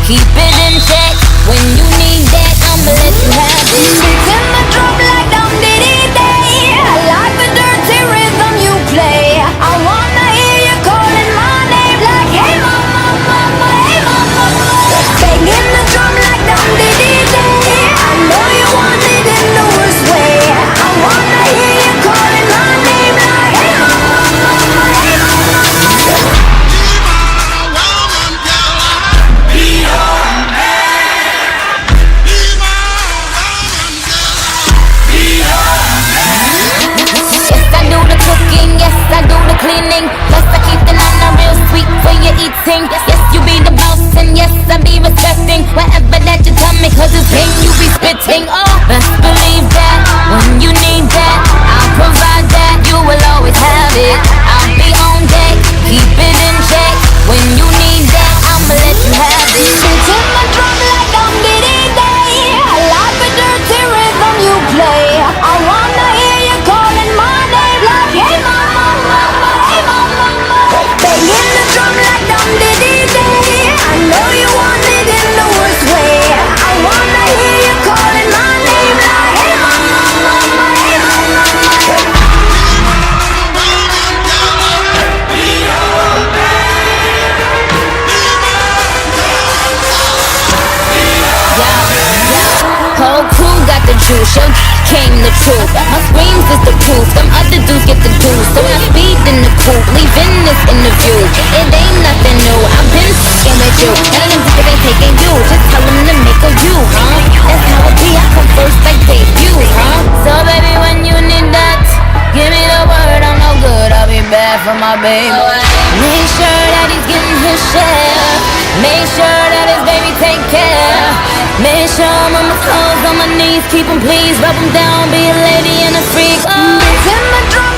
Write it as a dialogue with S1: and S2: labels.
S1: keep it in check. When you need that, I'ma let you have it. Beating the drum like dum diddy day. I like the dirty rhythm you play. I wanna hear you calling my name like hey mama, mama, hey mama. Banging the drum like dum diddy day. I know you want it in the worst way. I wanna hear you calling my name like hey mama, mama, hey mama. Yes, I do the cleaning. Plus I keep the nana real sweet for your eating. Yes, you be the boss and yes, I be respecting whatever that you tell me, cause it's game you be spitting. Oh, best believe that when you need that, I'll provide that. You will always have it. I'll be on deck, keep it in check. When you need that, I'ma let you have it. Beating my drum like dum diddy day. I like the dirty rhythm you play. I wanna hear you calling my name like hey mama, mama, hey mama, mama. Banging the drum like dum diddy day. I know you want it in the worst way. I wanna hear you calling my name like hey mama, mama, hey mama, mama. Whole crew got the juice, yo came the truth. My screams is the proof, them other dudes get the juice. So I speed in the coupe, leaving this interview. It ain't nothing new, I've been fucking with you. None of them niggas ain't taking you, just tell them to make a you, huh? That's how it be, I come first like debut, huh? So baby, when you need that, give me the word, I'm no good, I'll be bad for my baby. Make sure that he's getting his share. Make sure that his baby take care. Make sure I'm on my toes, on my knees, keep him please, rub him down, be a lady and a freak. Oh. Beating my drum